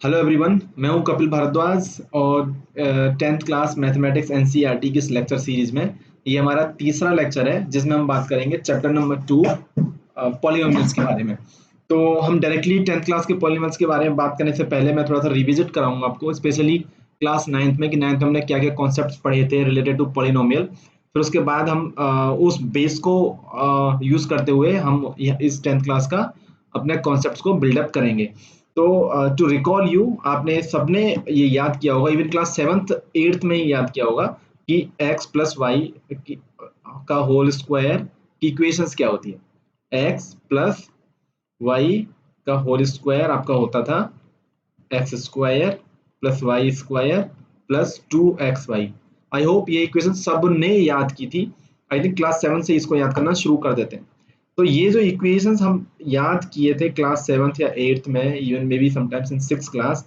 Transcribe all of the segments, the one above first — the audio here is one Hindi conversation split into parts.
हेलो एवरीवन, मैं हूं कपिल भारद्वाज और 10th क्लास मैथमेटिक्स एनसीईआरटी की इस लेक्चर सीरीज में ये हमारा तीसरा लेक्चर है जिसमें हम बात करेंगे चैप्टर नंबर 2 पॉलिनोमियल्स के बारे में। तो हम डायरेक्टली 10th क्लास के पॉलिनोमियल्स के बारे में बात करने से पहले मैं थोड़ा सा रिविजिट कराऊंगा आपको, स्पेशली क्लास 9th में कि 9th में हमने क्या क्या कॉन्सेप्ट्स पढ़े थे रिलेटेड टू पॉलिनोमियल। फिर उसके बाद हम उस बेस को यूज करते हुए हम इस 10th क्लास का अपने कॉन्सेप्ट्स को बिल्डअप करेंगे। तो टू रिकॉल यू, आपने सबने ये याद किया होगा, इवन क्लास 7th 8th में ही याद किया होगा कि x प्लस वाई का होल स्क्वायर की इक्वेशंस क्या होती है। x प्लस वाई का होल स्क्वायर आपका होता था x square plus y square plus 2xy। I hope ये इक्वेशन सबने याद की थी। आई थिंक क्लास 7 से इसको याद करना शुरू कर देते हैं। तो ये जो इक्वेशंस हम याद किए थे क्लास 7th या 8th में, even may be sometimes in 6th class,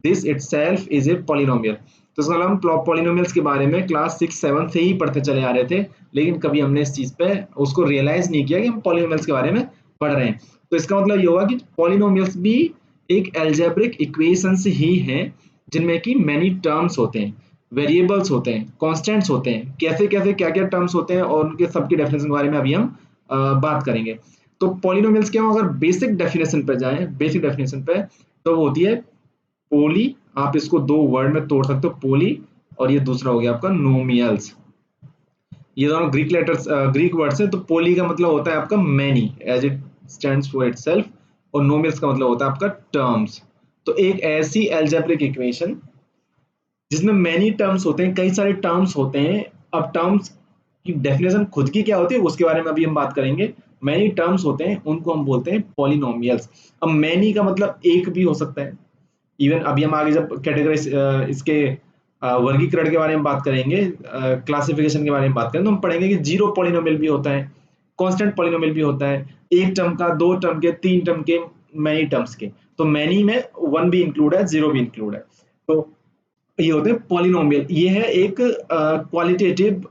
this itself is a polynomial. तो इसका हम पॉलिनोमियल्स के बारे में क्लास 6 7 से ही पढ़ते चले आ रहे थे, लेकिन कभी हमने इस चीज पे उसको रियलाइज नहीं किया कि हम पॉलिनोमियल्स के बारे में पढ़ रहे हैं। तो इसका मतलब ये होगा कि पॉलिनोमियल्स भी एक एल्जेब्रिक इक्वेशंस ही हैं जिनमें कि मैनी टर्म्स होते हैं, वेरिएबल्स होते हैं, कांस्टेंट्स होते हैं, कैसे कैसे क्या क्या टर्म्स होते हैं और उनके सबके डेफिनेशन के बारे में अभी हम बात करेंगे। तो पॉलिनोमियल्स क्या हो, अगर बेसिक डेफिनेशन पे जाएं, बेसिक डेफिनेशन पे, तो वो होती है पोली। आप इसको दो वर्ड में तोड़ सकते हो, पोली, और ये दूसरा हो गया आपका नोमियल्स। ये दोनों ग्रीक लेटर्स, ग्रीक वर्ड्स हैं। तो पोली का मतलब होता है आपका many, as it stands for itself, और नोमियल्स का मतलब होता है आपका टर्म्स। तो एक ऐसी एल्जेब्रिक इक्वेशन जिसमें मैनी टर्म्स होते हैं, कई सारे टर्म्स होते हैं। अब टर्म्स की डेफिनेशन खुद की क्या होती है उसके बारे में अभी हम बात करेंगे। मैनी टर्म्स होते हैं, उनको हम बोलते हैं पॉलिनोमियल्स। अब मैनी का मतलब एक भी हो सकता है। इवन अभी हम आगे जब कैटेगरी इसके वर्गीकरण के बारे में बात करेंगे, क्लासिफिकेशन के बारे में बात करें, तो हम पढ़ेंगे कि जीरो पॉलिनोमियल भी होता है, कांस्टेंट पॉलिनोमियल भी होता है, एक टर्म का, दो टर्म के, तीन टर्म के, मैनी टर्म्स के। तो मैनी में वन भी इंक्लूड है, जीरो भी इंक्लूड है। तो ये होते हैं पॉलिनोमियल। ये है एक क्वालिटेटिव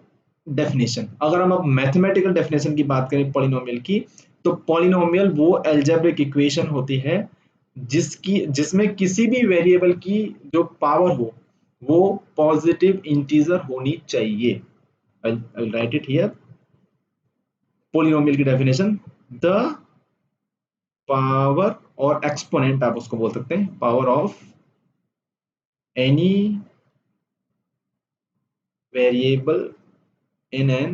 डेफिनेशन। अगर हम अब मैथमेटिकल डेफिनेशन की बात करें पॉलिनोमियल की, तो पॉलिनोमियल वो एल्जेब्रिक इक्वेशन होती है जिसमें किसी भी वेरिएबल की जो पावर हो वो पॉजिटिव इंटीजर होनी चाहिए। I'll write it here. Polynomial की डेफिनेशन: द पावर, और एक्सपोनेंट आप उसको बोल सकते हैं, power of any variable in an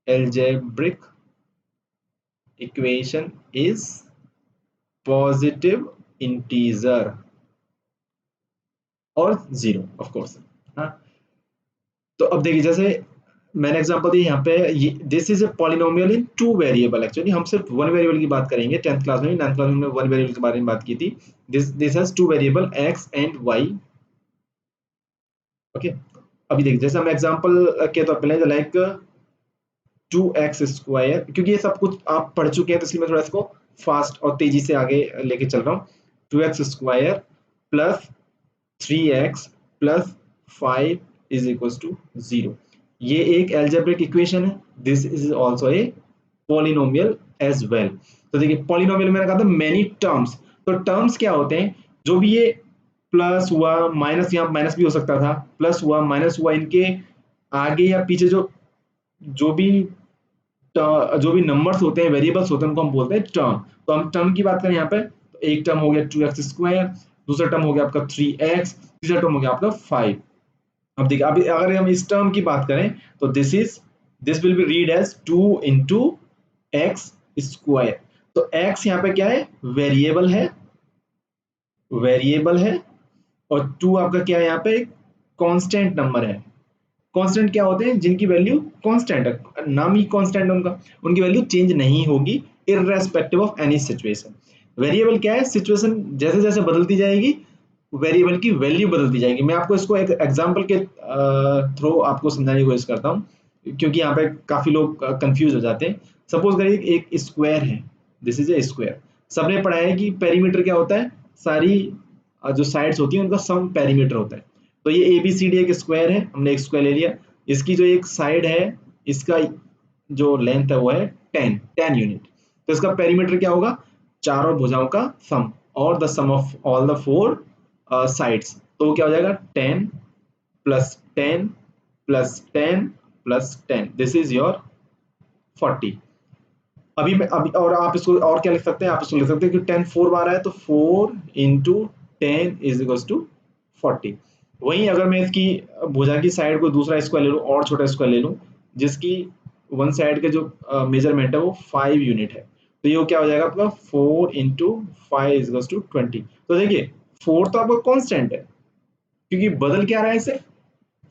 algebraic equation is positive integer और जीरो ऑफ कोर्स। हाँ, तो अब देखिए, जैसे मैंने एग्जांपल दिया यहाँ पे, ये this is a polynomial in two variable. Actually हम सिर्फ वन वेरिएबल की बात करेंगे, 10th क्लास में, 9th क्लास में हमने वन वेरिएबल के बारे में बात की थी। This has two variable x and y। Okay, अभी देखिए, जैसे हम एग्जांपल के तौर पे लें, लाइक 2x², क्योंकि ये सब कुछ आप पढ़ चुके हैं तो इसलिए मैं थोड़ा इसको फास्ट और तेजी से आगे लेके चल रहा हूँ। 2x² plus 3x plus 5 is equal to 0। ये एक एल्जेब्रिक इक्वेशन है। This is also a polynomial as well. तो देखिए, पॉलिनोमियल मैंने कहा था मैनी टर्म्स। तो टर्म्स क्या होते हैं, जो भी ये प्लस हुआ, माइनस, यहाँ माइनस भी हो सकता था, प्लस हुआ, माइनस हुआ, इनके आगे या पीछे जो जो भी जो भी नंबर्स होते हैं, वेरिएबल्स होते हैं, उनको हम बोलते हैं टर्म। तो हम टर्म की बात करें यहाँ पे, तो एक टर्म हो गया 2x², दूसरा टर्म हो गया आपका 3x, तीसरा टर्म हो गया आपका 5। अब देखिए, अभी अगर हम इस टर्म की बात करें तो this will be read as 2 × x²। तो x यहाँ पे क्या है, वेरिएबल है, वेरिएबल है, और 2 आपका क्या है यहाँ पे, कांस्टेंट नंबर है। कांस्टेंट क्या होते हैं, जिनकी वैल्यू कांस्टेंट है, नाम ही कांस्टेंट है उनका, उनकी वैल्यू चेंज नहीं होगी irrespective of any situation. Variable क्या है, सिचुएशन जैसे जैसे बदलती जाएगी वेरिएबल की वैल्यू बदलती जाएगी। मैं आपको इसको एक एग्जांपल के थ्रू आपको समझाने की कोशिश करता हूँ, क्योंकि यहाँ पे काफी लोग कंफ्यूज हो जाते हैं। सपोज करिए एक स्क्वायर है, दिस इज ए स्क्वायर। सबने पढ़ा है कि पेरीमीटर क्या होता है, सारी जो साइड्स होती हैं उनका सम पेरीमीटर होता है। तो ये ABCD एक स्क्वायर है, हमने एक स्क्वायर ले लिया। इसकी जो एक साइड है, इसका जो लेंथ है वो है 10 यूनिट। तो इसका पेरीमीटर क्या होगा, चारों भुजाओं का सम। और the sum of all the four sides, तो क्या हो जाएगा 10 plus 10 plus 10 plus 10, this is your 40। अभी मैं अभी और आप इसको और क्या लिख सकते हैं, आप इसको लिख सकते हैं कि 10 4 बार आया तो 4 इंटू 10 इज इक्वल टू 40। वहीं अगर मैं इसकी भुजा की साइड को दूसरा स्क्वायर ले लूं और छोटा स्क्वायर ले लूं जिसकी वन साइड का जो मेजरमेंट है वो 5 यूनिट है, तो ये क्या हो जाएगा आपका 4 इंटू 5 इज इक्वल टू 20। तो देखिए 4 तो आपका कांस्टेंट है क्योंकि बदल क्या रहा है सिर्फ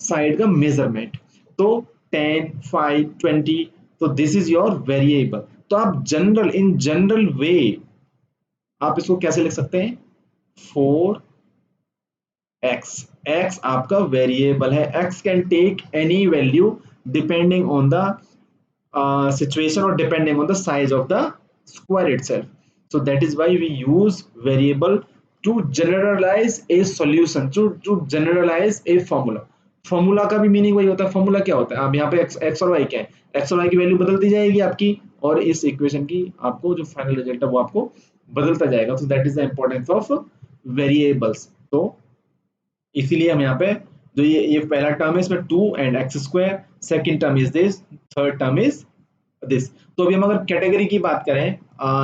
साइड का मेजरमेंट। तो 10 5 20, तो दिस इज योर वेरिएबल। तो आप जनरल इन जनरल वे आप इसको कैसे लिख सकते हैं, 4x, x आपका वेरिएबल है, x can take any value depending on the situation or depending on the size of the square itself. So that is why we use variable to generalize a solution, to generalize a formula. Formula का भी मीनिंग वही होता है। फॉर्मूला क्या होता है, अब यहाँ पे x और y क्या है, x और y की वैल्यू बदलती जाएगी आपकी और इस इक्वेशन की आपको जो फाइनल रिजल्ट है वो आपको बदलता जाएगा। तो that is the importance of variables. तो इसीलिए हम यहाँ पे जो ये पहला टर्म है इसमें 2 and x square, second term is this, third term is this. तो अभी हम अगर कैटेगरी की बात करें,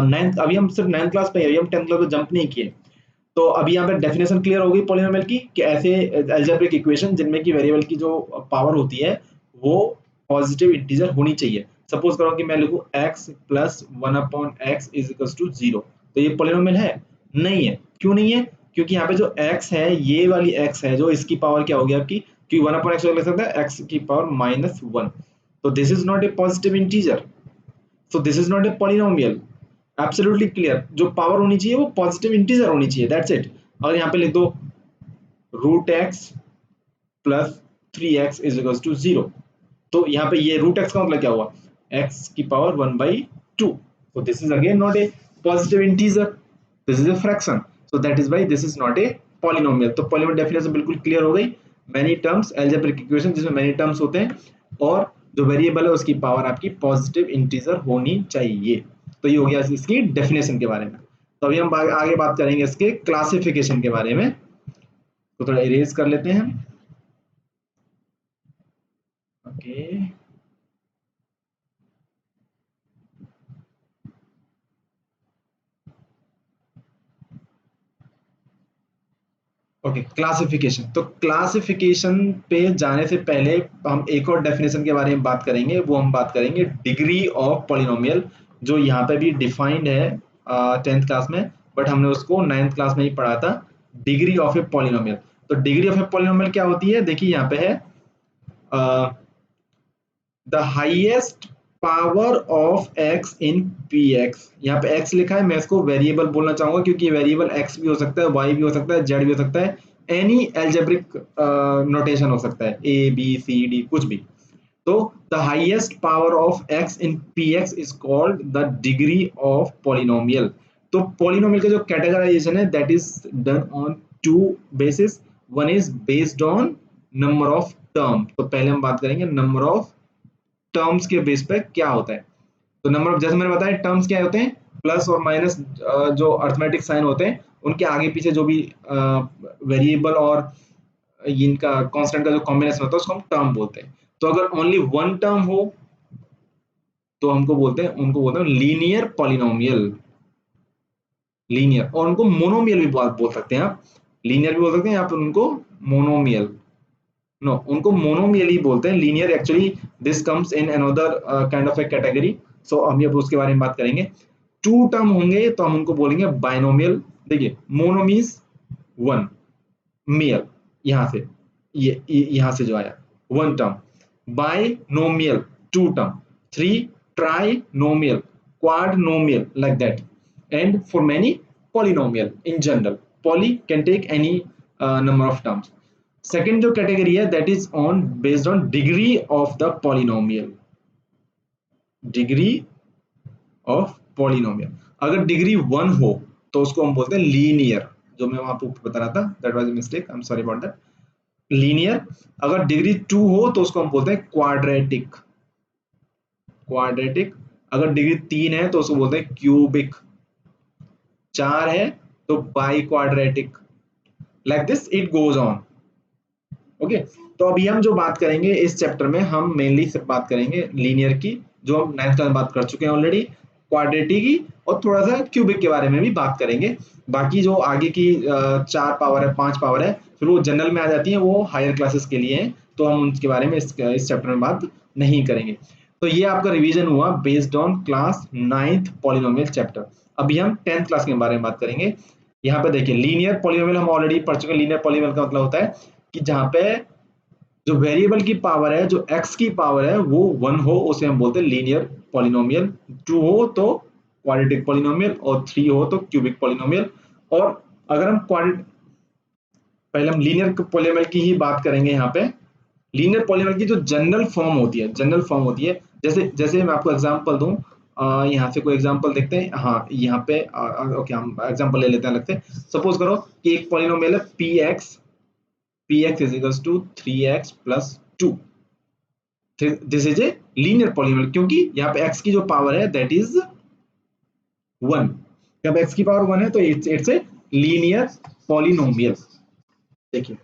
नाइन्थ, अभी हम सिर्फ 9th क्लास पे, अभी हम 10th क्लास को जंप नहीं किए। तो अभी यहाँ पे डेफिनेशन क्लियर हो गई पॉलिनोमियल की कि ऐसे अलजेब्रिक इक्वेशन जिनमें की वेरिएबल की जो पावर होती है वो पॉजिटिव इंटीजर होनी चाहिए। सपोज करो कि मैं लिखूं x plus 1/x is equal to 0, तो ये पॉलिनोमियल है? नहीं है। क्यों नहीं है? क्योंकि यहाँ पे जो x है, ये वाली x है जो इसकी पावर क्या होगी आपकी, क्योंकि 1/x लिख सकते हैं x की पावर -1, तो this is not a positive integer, so this is not a polynomial, absolutely clear। जो पावर होनी चाहिए वो पॉजिटिव इंटीजर होनी चाहिए, दैट्स इट। और यहाँ पे लिख दो root x plus 3x is equal to 0, तो यहाँ पे ये रूट एक्स का मतलब क्या हुआ, x की power 1/2, so this is again not a positive integer, this is a fraction, so that is why this is not a polynomial। तो polynomial डेफिनेशन बिल्कुल क्लियर हो गई। मैनी टर्म्स, अलजेब्रिक इक्वेशन जिसमें मैनी टर्म्स होते हैं और जो वेरिएबल है उसकी पावर आपकी पॉजिटिव इंटीजर होनी चाहिए। तो ये हो गया इसकी डेफिनेशन के बारे में। तो अभी हम आगे बात करेंगे इसके क्लासिफिकेशन के बारे में, तो थोड़ा इरेज कर लेते हैं। Okay okay, classification. तो क्लासिफिकेशन पे जाने से पहले हम एक और डेफिनेशन के बारे में बात करेंगे, वो हम बात करेंगे डिग्री ऑफ पॉलिनोमियल, जो यहाँ पे भी डिफाइंड है 10th क्लास में, बट हमने उसको 9th क्लास में ही पढ़ा था, डिग्री ऑफ ए पॉलिनोमियल। तो डिग्री ऑफ ए पॉलिनोमियल क्या होती है, देखिए यहाँ पे है the highest power of x in px। यहाँ पे x लिखा है, मैं इसको वेरिएबल बोलना चाहूंगा क्योंकि वेरिएबल x भी हो सकता है, y भी हो सकता है, z भी हो सकता है, एनी एल्जेब्रिक नोटेशन हो सकता है, a b c d कुछ भी। तो the highest power of x in px is called the degree of polynomial. तो पॉलिनोमियल का जो कैटेगराइजेशन है that is done on two basis, one is based on number of term. तो पहले हम बात करेंगे नंबर ऑफ टर्म्स के बेस पे क्या होता है। तो नंबर ऑफ, जैसे मैंने बताया टर्म्स क्या होते हैं, प्लस और माइनस जो अर्थमेटिक साइन होते हैं उनके आगे पीछे जो भी वेरिएबल और इनका कांस्टेंट का जो कॉम्बिनेशन होता है उसको हम टर्म बोलते हैं। तो अगर ओनली वन टर्म हो तो हमको बोलते हैं, उनको बोलते हैं लीनियर पॉलिनोमियल, लीनियर, और उनको मोनोमियल भी बोल सकते हैं आप, लीनियर भी बोल सकते हैं या फिर उनको मोनोमियल, नो उनको मोनोमियल ही बोलते हैं। Linear actually this comes in another kind of a category, so हम अब उसके बारे में बात करेंगे। टू टर्म होंगे तो हम उनको बोलेंगे बाइनोमियल। देखिए मोनो मीन्स वन, मियल यहां से, ये यहां से जो आया one term, binomial two term, three trinomial, quadrinomial like that, and for many polynomial in general, poly can take any number of terms। Second जो कैटेगरी है that is on based on degree of the polynomial, degree of polynomial. अगर डिग्री 1 हो तो उसको हम बोलते हैं लीनियर, जो मैं आपको बता रहा था, that was a mistake, I am sorry about that, linear. अगर डिग्री 2 हो तो उसको हम बोलते हैं क्वाड्रेटिक, क्वाड्रेटिक। अगर डिग्री 3 है तो उसको बोलते हैं क्यूबिक, 4 है तो by quadratic, like this it goes on. Okay, तो अभी हम जो बात करेंगे इस चैप्टर में, हम मेनली सिर्फ बात करेंगे लीनियर की, जो हम 9th क्लास में बात कर चुके हैं ऑलरेडी, क्वाड्रेटिक की, और थोड़ा सा क्यूबिक के बारे में भी बात करेंगे। बाकी जो आगे की 4 पावर है, 5 पावर है, फिर वो जनरल में आ जाती है, वो हायर क्लासेस के लिए है, तो हम उनके बारे में इस चैप्टर में बात नहीं करेंगे। तो ये आपका रिवीजन हुआ based on class 9th polynomial chapter. अभी हम 10th क्लास के बारे में बात करेंगे। यहाँ पे देखिए, लीनियर पॉलिनोमियल हम ऑलरेडी पढ़ चुके हैं। लीनियर पॉलिनोमियल का मतलब होता है कि जहाँ पे जो वेरिएबल की पावर है, जो x की पावर है, वो 1 हो, उसे हम बोलते हैं लीनियर पॉलिनोमियल। 2 हो तो क्वाड्रेटिक पॉलिनोमियल, और 3 हो तो क्यूबिक पॉलिनोमियल। और अगर हम पहले हम लीनियर पॉलिनोमियल की ही बात करेंगे। यहाँ पे लीनियर पॉलिनोमियल की जो जनरल फॉर्म होती है, जनरल फॉर्म होती है, जैसे जैसे मैं आपको एग्जांपल दूं, यहाँ से कोई एग्जांपल देखते हैं। हाँ, यहाँ पे ओके, हम एग्जांपल ले लेते हैं, लगते हैं। सपोज करो कि एक पॉलिनोमियल है px is equals to 3x plus 2। This is a linear polynomial, क्योंकि यहाँ पे x की जो पावर है दैट इज 1। जब x की पावर 1 है तो इट्स ए लीनियर पॉलिनोमियल। देखिए,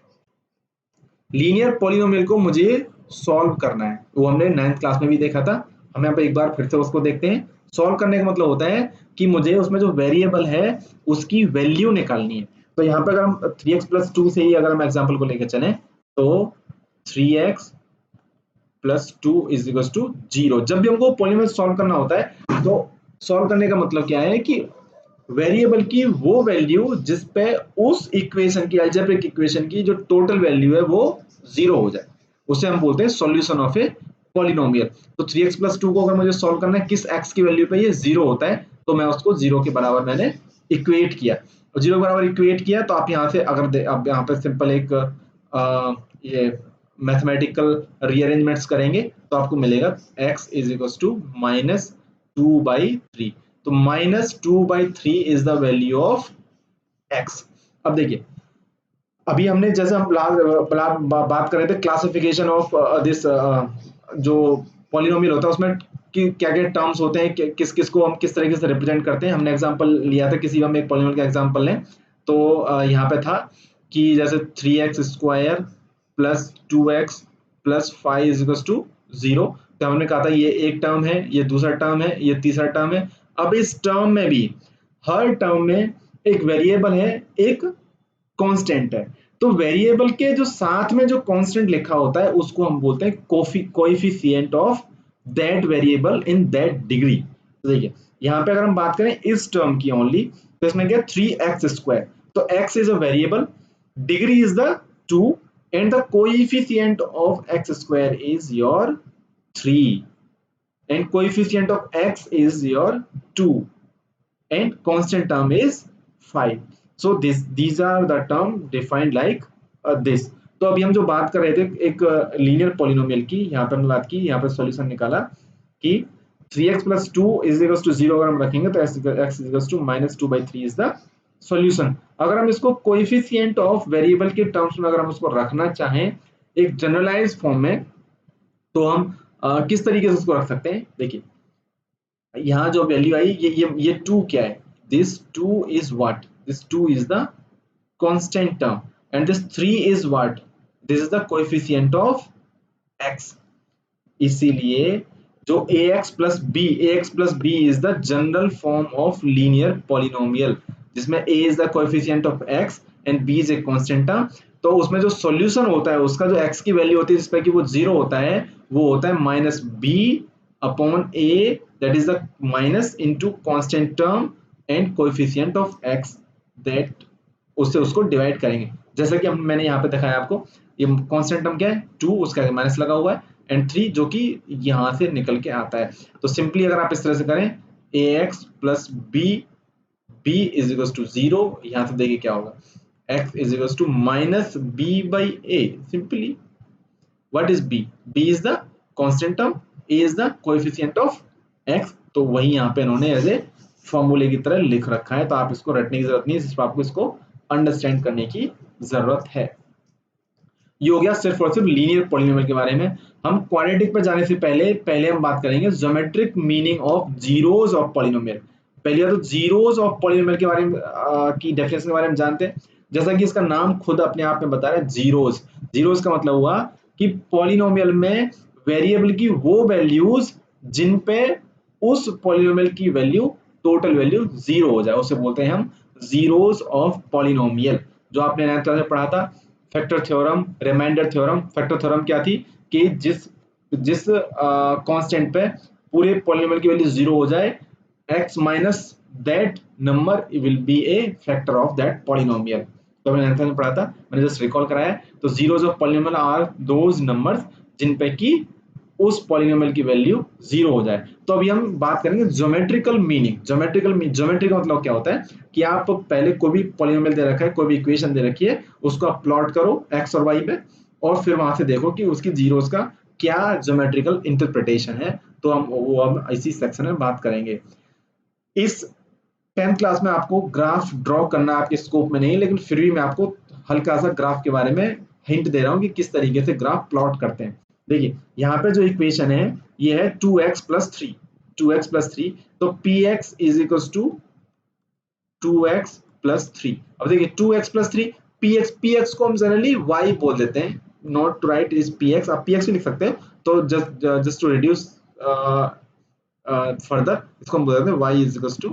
लीनियर पॉलिनोमियल को मुझे सॉल्व करना है, वो हमने 9th क्लास में भी देखा था। हम यहाँ पे एक बार फिर से उसको देखते हैं। सॉल्व करने का मतलब होता है कि मुझे उसमें जो वेरिएबल है उसकी वैल्यू निकालनी है। तो यहाँ पे अगर हम 3x plus 2 से ही अगर हम एग्जाम्पल को लेकर चले, तो 3x plus 2 is equals to 0। जब भी हमको पॉलिनोमियल सॉल्व करना होता है, तो सॉल्व करने का मतलब क्या है कि वेरिएबल की वो वैल्यू जिस पे उस इक्वेशन की, अलजेब्रिक इक्वेशन की जो टोटल वैल्यू है वो 0 हो जाए, उसे हम बोलते हैं सॉल्यूशन ऑफ ए पॉलिनोमियल। तो 3x plus 2 को अगर मुझे सॉल्व करना है, किस x की वैल्यू पे ये 0 होता है, तो मैं उसको 0 के बराबर मैंने इक्वेट किया। और 0 के बराबर इक्वेट किया, तो आप यहाँ से अगर अब यहाँ पे सिंपल एक ये मैथमेटिकल रीअरेंजमेंट्स करेंगे, तो आपको मिलेगा x इज इक्वल्स टू -2/3। तो -2/3 is the value of x। अब देखिए, अभी हमने जैसे हम बात कर रहे थे क्लासिफिकेशन ऑफ दिस, जो पॉलिनोमियल होता है उसमें कि क्या क्या टर्म्स होते हैं, किस किस को हम किस तरीके से रिप्रेजेंट करते हैं। हमने एग्जांपल लिया था, किसी हम एक पॉलिनोमियल का एग्जांपल लें, तो यहाँ पे था कि जैसे 3x square plus 2x plus 5 is equal to 0। तो हमने कहा था ये एक टर्म है, ये दूसरा टर्म है, ये तीसरा टर्म है। अब इस टर्म में भी हर टर्म में एक वेरिएबल है, एक कांस्टेंट है। तो वेरिएबल के जो साथ में जो कांस्टेंट लिखा होता है उसको हम बोलते हैं coefficient of that variable in that degree. तो देखिए, यहाँ पे अगर हम बात करें इस टर्म की ओनली, तो इसमें क्या 3x स्क्वायर, तो x is a variable, degree is the 2, and the coefficient of x square is your 3, and coefficient of x is your 2, and constant term is 5। so these are the term defined like this। तो अभी हम जो बात कर रहे थे एक लीनियर पॉलिनोमियल की, यहाँ पे हमने बात की, यहाँ पे सॉल्यूशन निकाला कि 3x plus 2 is equals to 0 अगर हम रखेंगे तो x is equals to -2/3 is the solution। अगर हम इसको कोएफिशिएंट ऑफ वेरिएबल के टर्म्स में अगर हम उसको रखना चाहें एक जनरलाइज फॉर्म में, तो हम किस तरीके से उसको रख सकते हैं। देखिए, यहाँ जो वैल्यू आई, ये 2 क्या है, this 2 is what, this 2 is the constant term, and this 3 is what, this is the coefficient of x। इसीलिए जो ax plus b is the general form of linear polynomial, जिसमें a is the coefficient of x and b is a constant term. तो उसमें जो सॉल्यूशन होता है उसका जो x की वैल्यू होती है जिस पे कि वो 0 होता है, वो होता है -b/a, that is the minus into constant term and coefficient of x, that उससे उसको डिवाइड करेंगे। जैसा कि मैंने यहाँ पे दिखाया आपको, ये कांस्टेंट टर्म क्या है 2, उसका माइनस लगा हुआ है, एंड 3 जो कि यहाँ से निकल के आता है। तो सिंपली अगर आप इस तरह से करें ax plus b is equals to 0, यहाँ से देखिए क्या होगा, x is equals to -b/a। Simply what is b? b is the constant term, a is the coefficient of x। तो वही यहाँ पे इन्होंने एज ए फॉर्मूले की तरह लिख रखा है, तो आप इसको रटने की जरूरत नहीं है, सिर्फ आपको इसको अंडरस्टैंड करने की जरूरत है। ये हो गया सिर्फ और सिर्फ लीनियर पॉलिनोमियल के बारे में। हम क्वाड्रेटिक पर जाने से पहले हम बात करेंगे geometric meaning of zeros of polynomial. पहली बात तो जीरोस ऑफ पॉलिनोमियल के बारे में की डेफिनेशन के बारे में जानते हैं। जैसा कि इसका नाम खुद अपने आप में बता रहा है, जीरोस। जीरोस का मतलब हुआ कि पॉलिनोमियल में वेरिएबल की वो वैल्यूज जिन पे उस पॉलिनोमियल की वैल्यू टोटल वैल्यू जीरो हो जाए, उसे बोलते हैं हम जीरोस ऑफ पॉलिनोमियल। जो आपने 9th क्लास में पढ़ा था factor theorem, remainder theorem. Factor theorem क्या थी कि जिस जिस कांस्टेंट पे पूरे पॉलिनोमियल की वैल्यू जीरो हो जाए, x minus that number will be a factor of that polynomial। तो मैंने आंसर में पढ़ा था, मैंने जस्ट रिकॉल कराया। तो zeros of polynomial are those numbers जिन पे कि उस पॉलिनोमियल की वैल्यू जीरो हो जाए। तो अभी हम बात करेंगे ज्योमेट्रिकल मीनिंग। ज्योमेट्री का मतलब क्या होता है कि आप पहले कोई भी पॉलिनोमियल दे रखा है, कोई भी इक्वेशन दे रखी है, उसको आप प्लॉट करो एक्स और वाई पे, और फिर वहां से देखो कि उसकी जीरोस का क्या ज्योमेट्रिकल इंटरप्रिटेशन है। तो हम इसी सेक्शन में बात करेंगे। इस 10th क्लास में आपको ग्राफ ड्रॉ करना आपके स्कोप में नहीं, लेकिन फिर भी मैं आपको हल्का सा ग्राफ के बारे में हिंट दे रहा हूं कि किस तरीके से ग्राफ प्लॉट करते हैं। देखिए यहाँ पे जो इक्वेशन है ये है 2x प्लस 3, 2x प्लस 3। तो px is equal to 2x plus 3। अब देखिए 2x प्लस 3, px को हम जनरली y बोल देते हैं, not to write is px, आप px भी लिख सकते हैं। तो जस्ट टू रिड्यूस फर्दर इसको हम बोल देते हैं y is equal to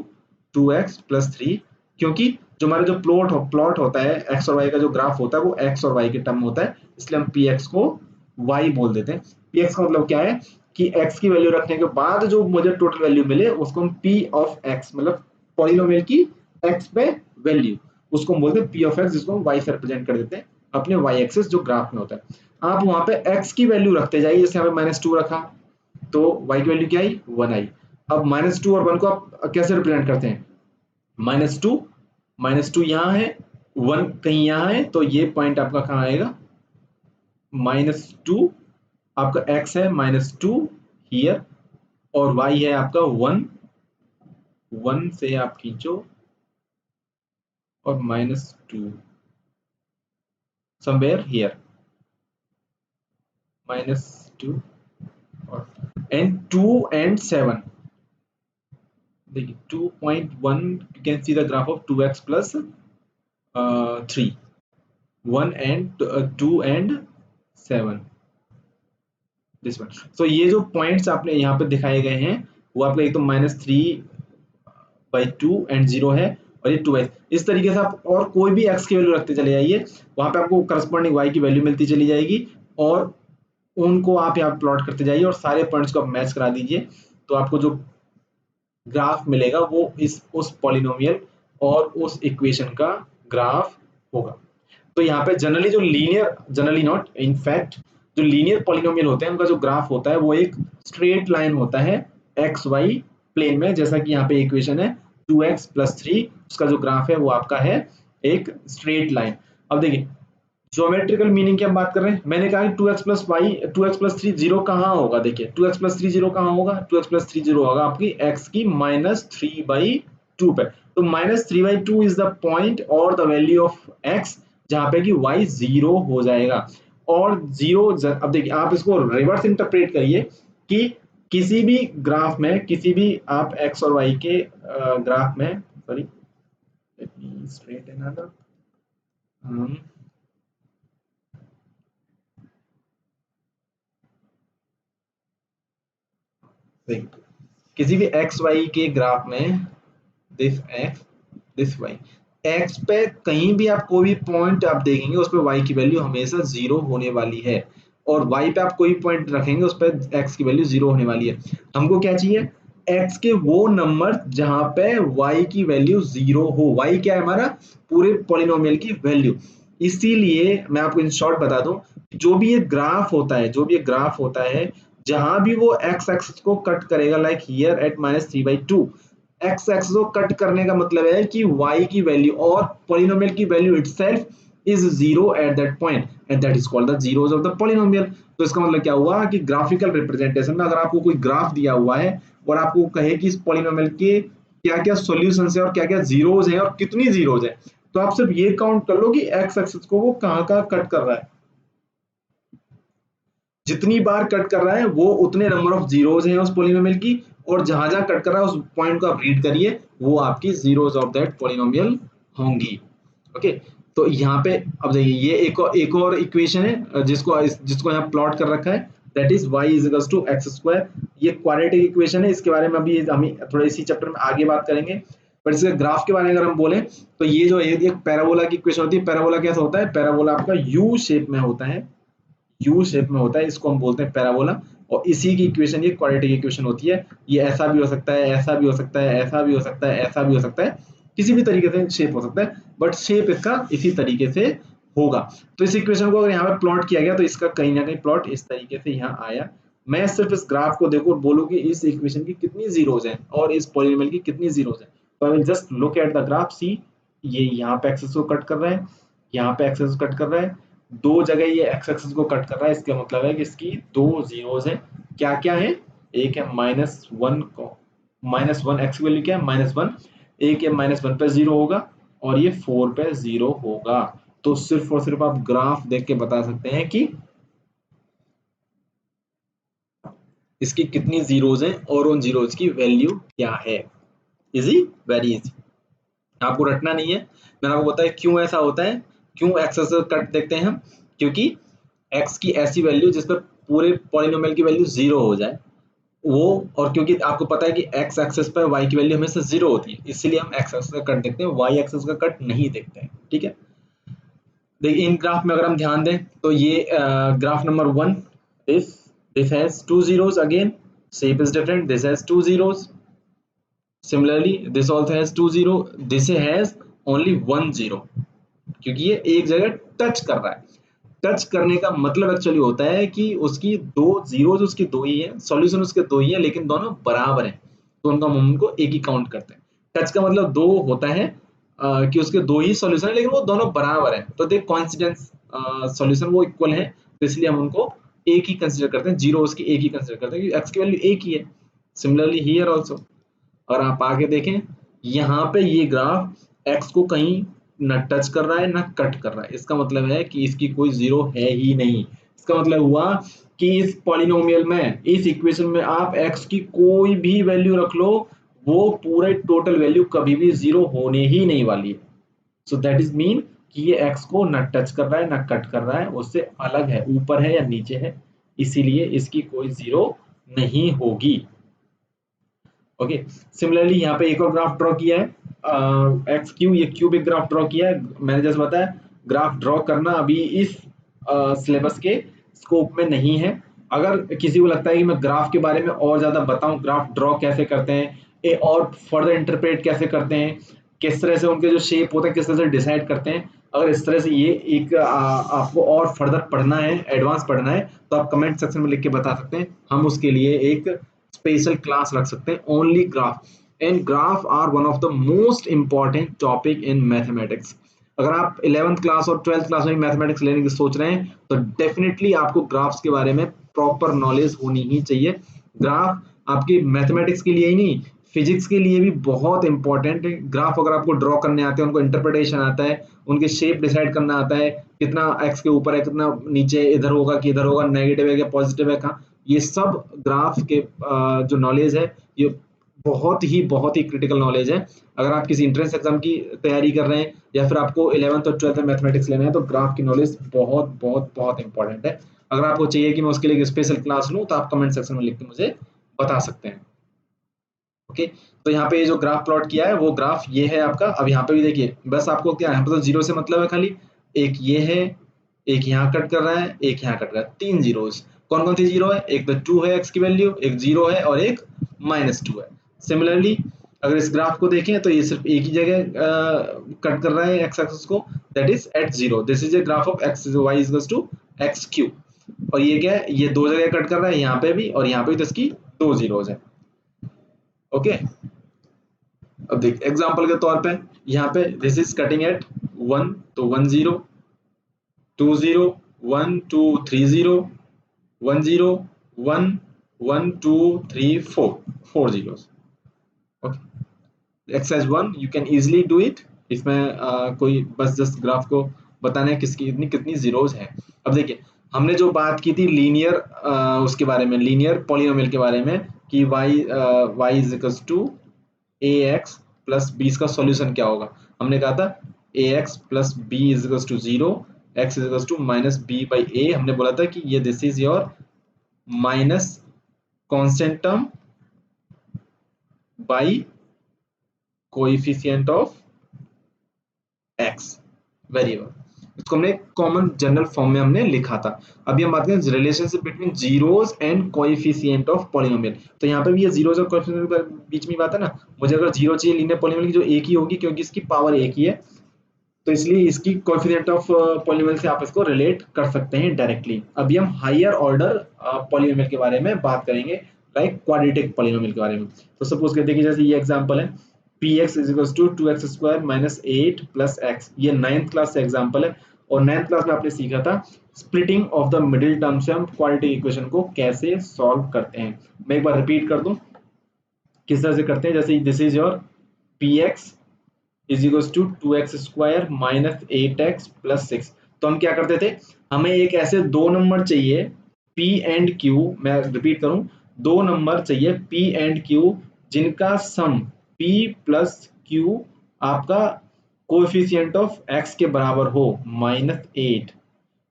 2x plus 3, क्योंकि जो हमारा जो प्लॉट होता है x और y का जो ग्राफ होता है वो x और y के टर्म होता है, इसलिए हम px को y बोल देते हैं। px का मतलब क्या है कि x की वैल्यू रखने के बाद जो मुझे टोटल वैल्यू मिले उसको हम p ऑफ x, मतलब पॉलिनोमियल की x पे वैल्यू, उसको हम बोलते हैं p ऑफ x, जिसको हम y से रिप्रेजेंट कर देते हैं अपने y एक्सिस जो ग्राफ में होता है। आप वहां पे x की वैल्यू रखते जाइए, जैसे यहाँ पे -2 रखा तो y की वैल्यू क्या आई 1 आई। अब -2 और 1 को आप कैसे रिप्रेजेंट करते हैं, -2 यहाँ है, 1 कहीं यहाँ है, तो ये पॉइंट आपका कहाँ आएगा, -2 आपका x है -2 हियर, और y है आपका 1, 1 से आप खींचो और -2 समवेयर हियर, -2 और एंड 2 एंड 7। देखिए 2.1 you can see the graph of 2x plus 3, 1 and 2 and 7, this one. So ये जो पॉइंट्स आपने यहाँ पे दिखाए गए हैं वो आपका एक तो -3/2 एंड 0 है, और ये 2x। इस तरीके से आप और कोई भी x की वैल्यू रखते चले जाइए, वहां पे आपको करस्पॉन्डिंग y की वैल्यू मिलती चली जाएगी, और उनको आप यहाँ प्लॉट करते जाइए और सारे पॉइंट्स को आप मैच करा दीजिए, तो आपको जो ग्राफ मिलेगा वो उस पॉलिनोमियल और उस इक्वेशन का ग्राफ होगा। तो यहाँ पे जनरली नॉट, इनफैक्ट जो लीनियर पॉलिनोमियल होते हैं उनका जो ग्राफ होता है वो एक स्ट्रेट लाइन होता है एक्स वाई प्लेन में, जैसा कि यहाँ पे इक्वेशन है 2x प्लस 3, उसका जो ग्राफ है वो आपका है एक स्ट्रेट लाइन। अब देखिए ज्योमेट्रिकल मीनिंग की हम बात कर रहे हैं, मैंने कहा 2x प्लस 3 जीरो कहाँ होगा, देखिए 2x प्लस 3 जीरो कहाँ होगा, 2x प्लस 3 जीरो होगा आपकी x की -3/2 पे। तो -3/2 इज द पॉइंट और द वैल्यू ऑफ x जहां पे कि y जीरो हो जाएगा। और जीरो, अब देखिए आप इसको रिवर्स इंटरप्रेट करिए कि किसी भी ग्राफ में, किसी भी आप x और y के ग्राफ में, sorry let me straight another, किसी भी एक्स वाई के ग्राफ में this x this y, x पे कहीं भी आप कोई भी पॉइंट आप देखेंगे उस पे वाई की वैल्यू हमेशा जीरो होने वाली है, और वाई पे आप कोई पॉइंट रखेंगे उस पे एक्स की वैल्यू जीरो होने वाली है। हमको क्या चाहिए, एक्स के वो नंबर जहां पे वाई की वैल्यू जीरो हो। वाई क्या है हमारा, पूरे पॉलिनोमियल की वैल्यू। इसीलिए मैं आपको इन शॉर्ट बता दूं, जो भी ये ग्राफ होता है, जो भी ये ग्राफ होता है, जहां भी वो एक्स एक्सिस को कट करेगा, like here eight -3/2, x axis को कट करने का मतलब है कि y की वैल्यू और पॉलिनोमियल की value itself is zero at that point, and that is called the zeros of the polynomial. तो इसका मतलब क्या हुआ कि ग्राफिकल रिप्रेजेंटेशन में अगर आपको कोई ग्राफ दिया हुआ है और आपको कहे कि इस पॉलिनोमियल के क्या क्या सॉल्यूशन है और क्या क्या जीरोस हैं और कितनी जीरोस है, तो आप सिर्फ ये काउंट कर लो कि एक्स एक्सिस को वो कहाँ कहाँ कट कर रहा है, जितनी बार कट कर रहा है वो उतने नंबर ऑफ जीरोस हैं उस पॉलिनोमियल की, और जहां जहां कट कर रहा है उस पॉइंट को आप रीड करिए, वो आपकी जीरोस ऑफ दैट पॉलिनोमियल होंगी। ओके, तो यहाँ पे अब देखिए ये एक और इक्वेशन है जिसको यहाँ प्लॉट कर रखा है, that is y is equals to x square. ये क्वाड्रेटिक इक्वेशन है, इसके बारे में अभी हम थोड़ा इसी चैप्टर में आगे बात करेंगे। पर इसके ग्राफ के बारे में अगर हम बोले तो ये जो एक पैराबोला की इक्वेशन होती है, पैराबोला कैसा होता है, पैराबोला आपका यू शेप में होता है, यू शेप में होता है, इसको हम बोलते हैं पैराबोला। और इसी की इक्वेशन ये क्वाड्रेटिक इक्वेशन होती है। ये ऐसा भी हो सकता है, ऐसा भी हो सकता है, ऐसा भी हो सकता है, ऐसा भी हो सकता है, किसी भी तरीके से शेप हो सकता है, बट शेप इसका इसी तरीके से होगा। तो इस इक्वेशन को अगर यहाँ पे प्लॉट किया गया तो इसका कहीं ना कहीं प्लॉट इस तरीके से यहाँ आया। मैं सिर्फ इस ग्राफ को देखो और बोलूँ कि इस इक्वेशन की कितनी जीरोज हैं और इस पॉलिनोमियल की कितनी जीरोज हैं, तो I will just look at the graph, see ये यहाँ पे एक्सेस को कट कर रहा है, यहाँ पे एक्सेस कट कर रहा है, दो जगह ये एक्स एक्सिस को कट कर रहा है। इसका मतलब है कि इसकी दो जीरोज हैं। क्या क्या है, एक है -1 को -1, एक्स की वैल्यू क्या है -1, एक है -1 पे 0 होगा और ये 4 पे 0 होगा। तो सिर्फ और सिर्फ आप ग्राफ देख के बता सकते हैं कि इसकी कितनी जीरोज हैं और उन जीरोज की वैल्यू क्या है। इजी, वेरी इजी, आपको रटना नहीं है। मैंने आपको बताया क्यों ऐसा होता है, क्यों एक्स कट देखते हैं हम, क्योंकि एक्स की ऐसी वैल्यू जिस पर पूरे पॉलिनोमियल की वैल्यू 0 हो जाए वो, और क्योंकि आपको पता है कि एक्स एक्सेस पर वाई की वैल्यू हमेशा 0 होती है, इसलिए हम एक्स एक्सेस का कट देखते हैं, वाई एक्सेस का कट नहीं देखते हैं। ठीक है, देखिए इन ग्राफ में अगर हम ध्यान दें तो ये graph number 1, this has 2 zeros again, shape is different, this has 2 zeros, similarly this also has 2 zero, this has only 1 zero, क्योंकि ये एक जगह टच कर रहा है। टच करने का मतलब एक्चुअली होता है कि उसकी दो जीरोज उसकी दो ही है, सॉल्यूशन उसके दो ही है, लेकिन दोनों बराबर हैं, तो उनको हम उनको एक ही काउंट करते हैं। टच का मतलब दो होता है कि उसके दो ही सॉल्यूशन है लेकिन वो दोनों बराबर हैं, तो देख कॉन्सिडेंस सॉल्यूशन वो इक्वल है, तो इसलिए हम उनको एक ही कंसिडर करते हैं, जीरो उसकी एक ही कंसिडर करते हैं क्योंकि एक्स की वैल्यू एक ही है। सिमिलरली हियर ऑल्सो, और आप आगे देखें यहाँ पे ये ग्राफ एक्स को कहीं न टच कर रहा है ना कट कर रहा है, इसका मतलब है कि इसकी कोई जीरो है ही नहीं। इसका मतलब हुआ कि इस पॉलिनोमियल में, इस इक्वेशन में आप एक्स की कोई भी वैल्यू रख लो, वो पूरे टोटल वैल्यू कभी भी जीरो होने ही नहीं वाली है। सो दैट इज मीन कि ये एक्स को न टच कर रहा है ना कट कर रहा है, उससे अलग है, ऊपर है या नीचे है, इसीलिए इसकी कोई जीरो नहीं होगी। ओके, सिमिलरली यहाँ पे एक और ग्राफ ड्रॉ किया है, एक्स क्यू, ये क्यूबिक ग्राफ ड्रॉ किया है। मैंने जैसे बताया ग्राफ ड्रॉ करना अभी इस सिलेबस के स्कोप में नहीं है। अगर किसी को लगता है कि मैं ग्राफ के बारे में और ज्यादा बताऊं, ग्राफ ड्रॉ कैसे करते हैं और फर्दर इंटरप्रेट कैसे करते हैं, किस तरह से उनके जो शेप होते हैं किस तरह से डिसाइड करते हैं, अगर इस तरह से ये एक आपको और फर्दर पढ़ना है, एडवांस पढ़ना है, तो आप कमेंट सेक्शन में लिख के बता सकते हैं, हम उसके लिए एक स्पेशल क्लास रख सकते हैं only graph. And graph are one of the most important topic in mathematics. अगर आप 11th क्लास और 12th क्लास में मैथमेटिक्स लेने की सोच रहे हैं तो डेफिनेटली आपको ग्राफ्स के बारे में प्रॉपर नॉलेज होनी ही चाहिए। ग्राफ आपकी मैथमेटिक्स के लिए ही नहीं, फिजिक्स के लिए भी बहुत इंपॉर्टेंट है। ग्राफ अगर आपको ड्रॉ करने आते हैं, उनको इंटरप्रिटेशन आता है, उनके शेप डिसाइड करना आता है, कितना एक्स के ऊपर है कितना नीचे, इधर होगा कि इधर होगा, नेगेटिव है क्या पॉजिटिव है कहाँ, ये सब ग्राफ के जो नॉलेज है ये बहुत ही क्रिटिकल नॉलेज है। अगर आप किसी एंट्रेंस एग्जाम की तैयारी कर रहे हैं या फिर आपको 11th और 12th में मैथमेटिक्स लेना है तो ग्राफ की नॉलेज बहुत इंपॉर्टेंट है। अगर आपको चाहिए कि मैं उसके लिए एक स्पेशल क्लास लूँ तो आप कमेंट सेक्शन में लिख के मुझे बता सकते हैं। ओके, तो यहाँ पे ये जो ग्राफ प्लॉट किया है वो ग्राफ ये है आपका। अब यहाँ पे भी देखिए, बस आपको क्या है, तो जीरो से मतलब है खाली, एक ये है, एक यहाँ कट कर रहा है, एक यहाँ कट कर रहा है, तीन जीरोस। कौन कौन सी जीरो है, एक तो 2 है एक्स की वैल्यू, एक 0 है और एक -2 है। सिमिलरली अगर इस ग्राफ को देखें तो ये सिर्फ एक ही जगह कट कर रहा है एक्स एक्सिस को, that is at 0। This is a graph of x y equals to x cube. और ये क्या है, ये दो जगह कट कर रहा है, यहाँ पे भी और यहाँ पे भी, तो इसकी दो जीरोस है। ओके, अब देख एग्जांपल के तौर पे यहाँ पे दिस इज कटिंग एट 1, तो 1 0, 2 0, 1 2 3 0, 1 0, 1 1 2 3 4, 4 zeros। Okay, exercise 1 you can easily do it. इसमें कोई बस जस्ट ग्राफ को बताना है किसकी इतनी कितनी जीरोस है। अब देखिए हमने जो बात की थी लीनियर उसके बारे में, लीनियर पॉलिनोमियल के बारे में, कि y is equal to a x plus b, इसका सॉल्यूशन क्या होगा। हमने कहा था a x plus b is equal to zero, x is equal to minus b by a. हमने बोला था कि ये this is your minus constant term by coefficient of x variable. इसको हमने कॉमन जनरल फॉर्म में हमने लिखा था। अभी हम बात करें relationship between zeros and coefficient of polynomial. तो यहाँ पे भी ये जीरोस और कोएफिशिएंट के बीच में बात है ना, मुझे अगर जीरो चाहिए लीनियर पॉलिनोमियल की जो एक ही होगी क्योंकि इसकी पावर एक ही है, तो इसलिए इसकी कोएफिशिएंट ऑफ पॉलिनोमियल से आप इसको रिलेट कर सकते हैं डायरेक्टली। अभी हम हायर ऑर्डर पॉलिनोमियल के बारे में बात करेंगे, लाइक क्वाड्रेटिक पॉलिनोमियल के बारे में। तो सपोज करते हैं कि जैसे ये एग्जांपल है px is equal to 2x square minus 8 plus x। ये 9th क्लास से एग्जांपल है और 9th क्लास में आपने सीखा था splitting of the middle term से हम क्वाड्रेटिक इक्वेशन को कैसे सॉल्व करते हैं। मैं एक बार रिपीट कर दूं किस तरह से करते हैं। जैसे this is your px is equal to 2x square minus 8x plus 6। तो हम क्या करते थे, हमें एक ऐसे दो नंबर चाहिए p एंड q, मैं रिपीट करूं, दो नंबर चाहिए p एंड q जिनका सम p प्लस q आपका कोएफिशिएंट ऑफ x के बराबर हो -8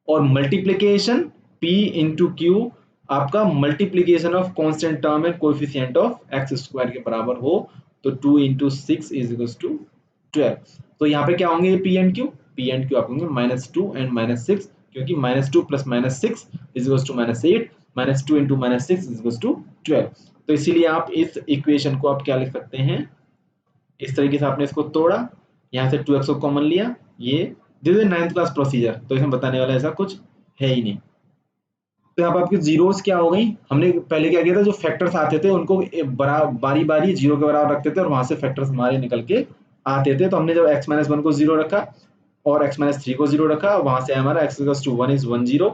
और मल्टीप्लीकेशन p इंटू क्यू आपका multiplication of constant term and coefficient of x square के बराबर हो। तो 2 इंटू 6 इज इक्वल टू 12। तो यहाँ पे क्या होंगे p एंड क्यू आप होंगे -2 एंड -6 क्योंकि -2 plus -6 is equal to -8, -2 into -6 is equal to 12। तो इसीलिए आप इस इक्वेशन को आप क्या लिख सकते हैं, इस तरीके से आपने इसको तोड़ा, यहाँ से 2x को कॉमन लिया, ये this is 9th class procedure, तो इसमें बताने वाला ऐसा कुछ है ही नहीं। तो यहाँ पर आपकी जीरोस क्या हो गई, हमने पहले क्या किया था, जो फैक्टर्स आते थे उनको बारी बारी जीरो के बराबर रखते थे और वहां से फैक्टर्स हमारे निकल के आते थे। तो हमने जब x-1 को जीरो रखा और x-3 को जीरो रखा, वहां से हमारा x = 1 is 1 0,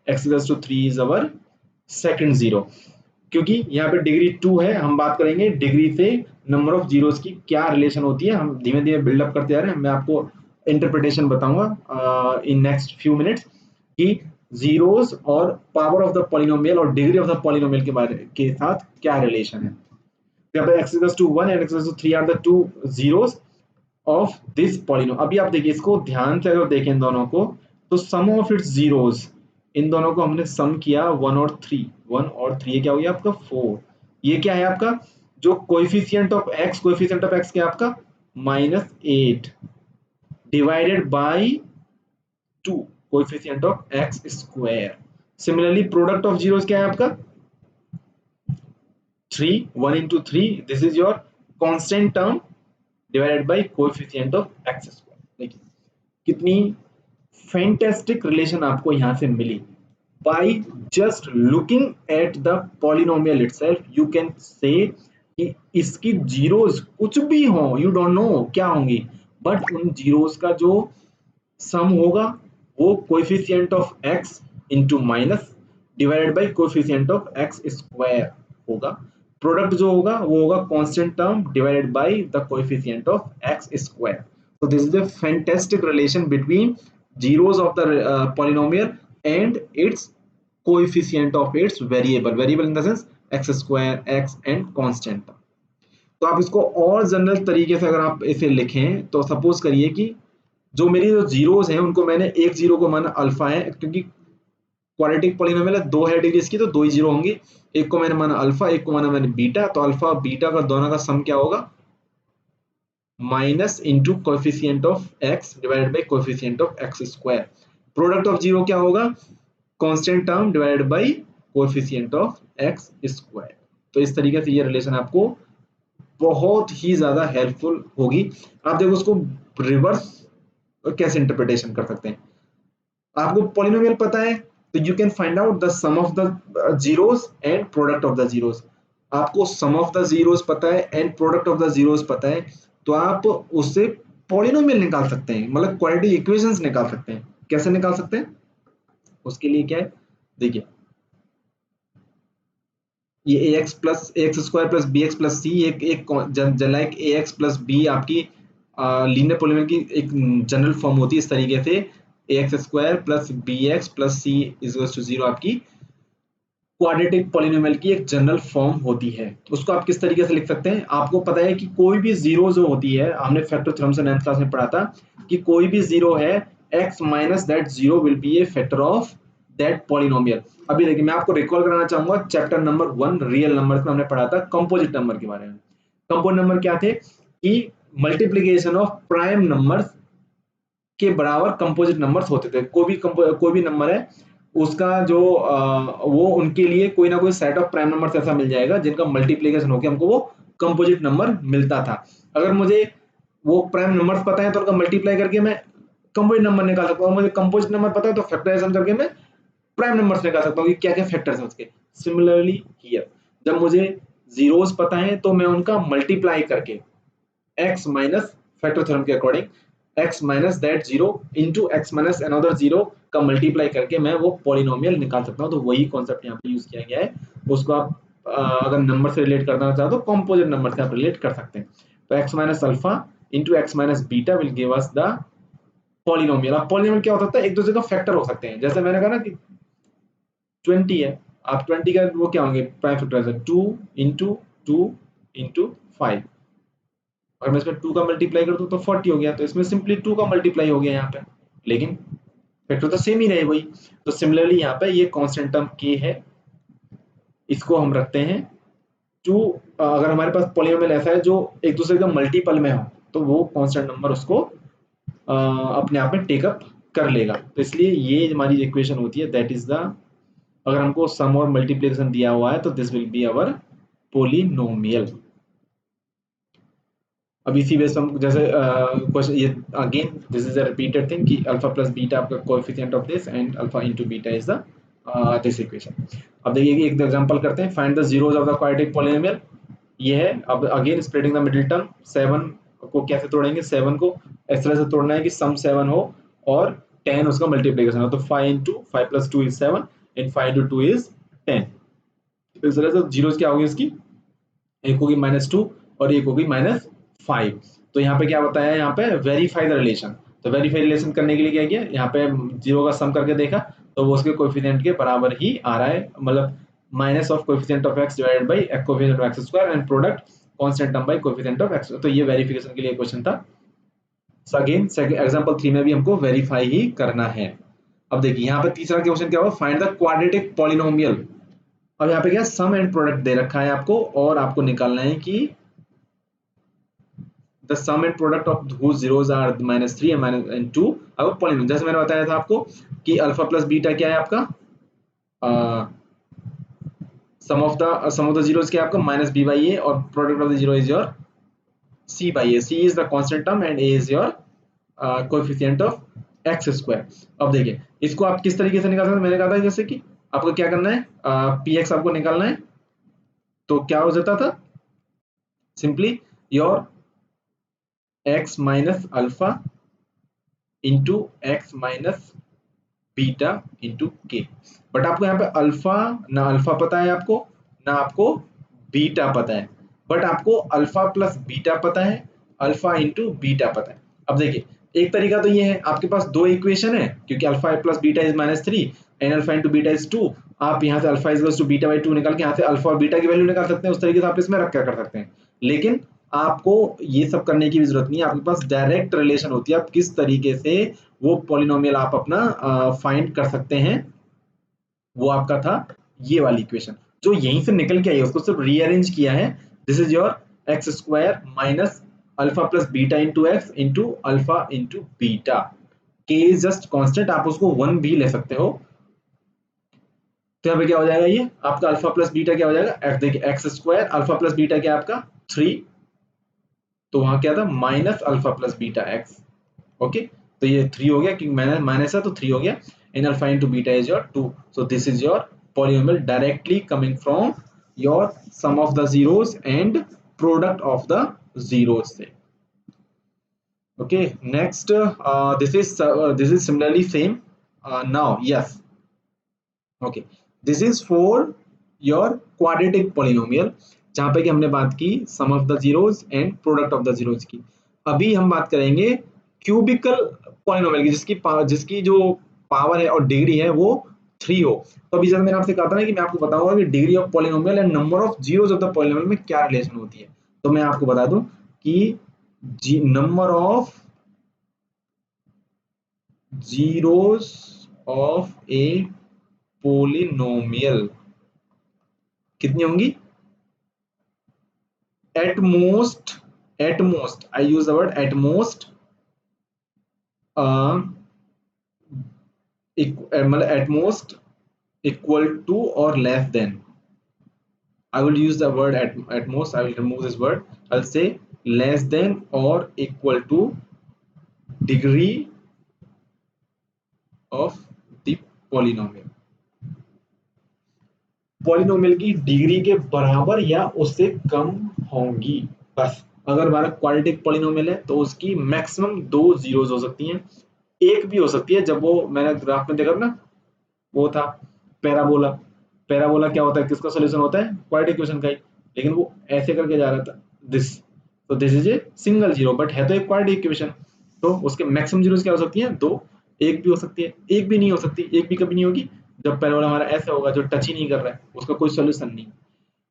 x = 3 is our second zero. क्योंकि यहाँ पे डिग्री 2 है, हम बात करेंगे डिग्री से नंबर ऑफ जीरोस की क्या रिलेशन होती है। हम धीमे धीमे बिल्डअप करते जा रहे हैं, मैं आपको इंटरप्रिटेशन बताऊंगा इन नेक्स्ट फ्यू मिनट्स कि जीरोस और पावर ऑफ द पॉलिनोमियल और डिग्री ऑफ द पॉलिनोमियल के बारे के साथ क्या रिलेशन है। यहाँ पे x = 1 and x = 3 are the two zeros of this polynomial. अभी आप देखिए इसको ध्यान से, अगर देखें इन दोनों को, तो सम ऑफ इट्स जीरोस, इन दोनों को हमने सम किया 1 और 3, 1 और 3 क्या हो गया आपका 4। ये क्या है आपका जो कोएफिशिएंट ऑफ x क्या है आपका -8 divided by 2 coefficient of x square. Similarly product of zeros क्या है आपका 3, 1 into 3, this is your constant term divided by coefficient of x square. देखिए कितनी फैंटास्टिक रिलेशन आपको यहां से मिली। by just looking at the polynomial itself you can say कि इसकी जीरोस कुछ भी हो, you don't know क्या होंगी, बट उन जीरोस का जो सम होगा वो coefficient of x into minus divided by coefficient of x square होगा। प्रोडक्ट जो होगा वो होगा constant term divided by the coefficient of x square. So this is the fantastic relation between zeros of the polynomial and its coefficient of its variable in the sense x square, x and constant। तो आप इसको और जनरल तरीके से अगर आप इसे लिखें तो सपोज करिए कि जो मेरी जो जीरोस हैं उनको मैंने एक जीरो को माना अल्फा है, क्योंकि क्वाड्रेटिक पॉलिनोमियल है, दो है डिग्री इसकी, तो दो ही जीरो होंगे। एक को मैंने माना अल्फा, एक को माना मैंने बीटा, तो अल्फा और बीटा का दोनों का सम क्या होगा minus into coefficient of x divided by coefficient of x square. Product of zero क्या होगा constant term divided by coefficient of x square. तो इस तरीके से ये रिलेशन आपको बहुत ही ज्यादा हेल्पफुल होगी। आप देखो उसको रिवर्स कैसे इंटरप्रिटेशन कर सकते हैं। आपको पॉलिनोमियल पता है तो you can find out the sum of the zeros and product of the zeros. आपको सम ऑफ द जीरोस पता है and product of the zeros पता है, तो आप उससे पॉलिनोमियल निकाल सकते हैं, मतलब क्वाड्रेटिक इक्वेशंस निकाल सकते हैं। कैसे निकाल सकते हैं, उसके लिए क्या है देखिए, ये ax plus x square plus b x plus c एक लाइक ax प्लस बी आपकी लीनियर पॉलिनोमियल की एक जनरल फॉर्म होती है। इस तरीके से ax square plus b x plus c is equal to 0 आपकी क्वाड्रेटिक पॉलिनोमियल की एक जनरल फॉर्म होती है। उसको आप किस तरीके से लिख सकते हैं, आपको पता है कि कोई भी जीरो जो होती है, हमने फैक्टर थ्योरम से 9th क्लास में पढ़ा था कि कोई भी जीरो है x minus that zero will be A factor of that polynomial. अभी देखिए मैं आपको रिकॉल कराना चाहूंगा चैप्टर नंबर 1 रियल नंबर में हमने पढ़ा था कंपोजिट नंबर के बारे में। कंपोजिट नंबर क्या थे कि मल्टीप्लीकेशन ऑफ प्राइम नंबर्स के बराबर कंपोजिट नंबर्स होते थे। कोई भी नंबर है उसका जो वो उनके लिए कोई ना कोई सेट ऑफ प्राइम नंबर्स ऐसा मिल जाएगा जिनका मल्टीप्लिकेशन होकर हमको वो कंपोजिट नंबर मिलता था। अगर मुझे वो प्राइम नंबर्स पता है तो उनका मल्टीप्लाई करके मैं कंपोजिट नंबर निकाल सकता हूँ। मुझे कंपोजिट नंबर पता है तो फैक्टराइजेशन करके मैं प्राइम नंबर्स निकाल सकता हूँ कि क्या क्या फैक्टर्स हैं उसके। सिमिलरली हियर जब मुझे जीरोस पता है तो मैं उनका मल्टीप्लाई करके x माइनस फैक्टर थ्योरम के according x minus that zero into x minus another zero का मल्टीप्लाई करके मैं वो पॉलिनोमियल निकाल सकता हूँ। तो वही कॉन्सेप्ट यहाँ पे यूज किया गया है। उसको आप अगर नंबर से रिलेट करना चाहो तो कॉम्पोजिट नंबर से आप रिलेट कर सकते हैं। तो x minus alpha into x minus beta will give us the polynomial. अब पॉलिनोमियल क्या होता है, एक दूसरे का फैक्टर हो सकते हैं। जैसे मैंने कहा ना कि 20 है, आप 20 का वो क्या होंगे प्राइम फैक्टर है 2 इंटू 2 इंटू 5। अगर मैं इसमें 2 का मल्टीप्लाई कर दूं तो 40 हो गया। तो इसमें सिंपली 2 का मल्टीप्लाई हो गया यहाँ पे, लेकिन फैक्टर तो सेम ही रहे वही। तो सिमिलरली यहाँ पे ये कांस्टेंट टर्म k है, इसको हम रखते हैं 2। अगर हमारे पास पॉलिनोमियल ऐसा है जो एक दूसरे का मल्टीपल में हो तो वो कांस्टेंट नंबर उसको अपने आप में टेकअप कर लेगा। तो इसलिए ये हमारी इक्वेशन होती है दैट इज द, अगर हमको सम और मल्टीप्लिकेशन दिया हुआ है तो this will be our polynomial. अब इसी बेस हम जैसे क्वेश्चन ये again this is a repeated thing कि अल्फा प्लस बीटा आपका coefficient of this and alpha into beta is the this equation. अब देखिए एक एग्जांपल करते हैं, find the zeros of the quadratic polynomial. ये है, अब again splitting the middle term. 7 को कैसे तोड़ेंगे, 7 को इस तरह से तोड़ना है कि सम 7 हो और 10 उसका मल्टीप्लिकेशन हो। तो 5 into 5 plus 2 is 7 and 5 into 2 is 10। तो इस तरह से जीरोस क्या होगी इसकी, एक होगी -2 और एक होगी -5। तो यहाँ पे क्या बताया है, यहाँ पे वेरीफाई द रिलेशन। तो वेरीफाई रिलेशन करने के लिए क्या किया, यहाँ पे जीरो का सम करके देखा तो वो उसके कोएफिशिएंट के बराबर ही आ रहा है, मतलब minus of coefficient of x divided by coefficient of x square and product constant term by coefficient of x। तो ये वेरिफिकेशन के लिए क्वेश्चन था। सो अगेन एग्जांपल 3 में भी हमको वेरीफाई ही करना है। अब देखिए यहाँ पे तीसरा क्वेश्चन क्या हुआ, फाइंड द क्वाड्रेटिक पॉलिनोमियल। अब यहाँ पे क्या सम एंड प्रोडक्ट दे रखा है आपको और आपको निकालना है कि the sum and product of whose zeros are -3 and 2 अब पॉलिनोमियल। जैसे मैंने बताया था आपको कि अल्फा प्लस बीटा क्या है आपका, सम ऑफ द जीरोस क्या है आपका -b/a और product of the zero is your c/a। c is the constant term and a is your coefficient of x square। अब देखिए इसको आप किस तरीके से निकाल सकते हैं, मैंने कहा था जैसे कि आपको क्या करना है, px आपको निकालना है। तो क्या हो जाता था, simply your x minus alpha into x minus beta into के। बट आपको यहाँ पे अल्फा पता है आपको, ना आपको बीटा पता है, बट आपको अल्फा प्लस बीटा पता है, अल्फा इंटू बीटा पता है। अब देखिए एक तरीका तो ये है, आपके पास दो इक्वेशन है क्योंकि alpha plus beta is -3 and alpha into beta is 2। आप यहाँ से alpha is to beta by 2 निकाल के यहाँ से अल्फा और बीटा की वैल्यू निकाल सकते हैं। उस तरीके से आप इसमें रख क्या कर सकते हैं, लेकिन आपको ये सब करने की भी जरूरत नहीं है। आपके पास डायरेक्ट रिलेशन होती है, आप किस तरीके से वो पॉलिनोमियल आप अपना फाइंड कर सकते हैं। वो आपका था ये वाली इक्वेशन जो यहीं से निकल के आई है, उसको सिर्फ रीअरेंज किया है। This is your x square minus alpha plus beta into x into alpha into beta. के इज जस्ट कांस्टेंट, आप उसको 1 भी ले सकते हो। तो यहाँ पे क्या हो जाएगा, ये आपका अल्फा प्लस बीटा क्या हो जाएगा, देखिए x square alpha plus beta क्या आपका 3, तो वहां क्या था minus alpha plus beta x. Okay, तो ये 3 हो गया क्योंकि माइनस है तो 3 हो गया। And alpha into beta is your 2। So this is your polynomial directly coming from your sum of the zeros and product of the zeros से। Okay next this is similarly same now yes okay this is for your quadratic polynomial जहां पे कि हमने बात की sum of the zeros and product of the zeros की। अभी हम बात करेंगे क्यूबिकल पॉलिनोमियल की जिसकी जो पावर है और डिग्री है वो 3 हो। तो अभी जैसे मैंने आपसे कहा था ना कि मैं आपको बताऊंगा कि degree of polynomial and number of zeros of the polynomial में क्या रिलेशन होती है। तो मैं आपको बता दूं कि number of zeros of A polynomial कितनी होंगी? At most I use the word at most, मतलब एट मोस्ट इक्वल टू और less than, I will use the word at most. I will remove this word. I'll say less than or equal to degree of the polynomial. Polynomial की डिग्री के बराबर या उससे कम होंगी। बस अगर हमारा क्वाड्रेटिक पॉलिनोमियल है तो उसकी मैक्सिमम 2 जीरोस हो सकती हैं, एक भी हो सकती है। जब वो मैंने ग्राफ में देखा ना, वो था पैराबोला। पैराबोला क्या होता है, किसका सोल्यूशन होता है? क्वाड्रेटिक इक्वेशन का ही। लेकिन वो ऐसे करके जा रहा था, दिस, तो this is a single zero, but है तो एक क्वाड्रेटिक इक्वेशन। तो उसके मैक्सिमम जीरोस क्या हो सकती हैं? दो। एक भी हो सकती है, एक भी नहीं हो सकती। एक भी कभी नहीं होगी जब पैराबोला हमारा ऐसा होगा जो टच ही नहीं कर रहा है, उसका कोई सोल्यूशन नहीं।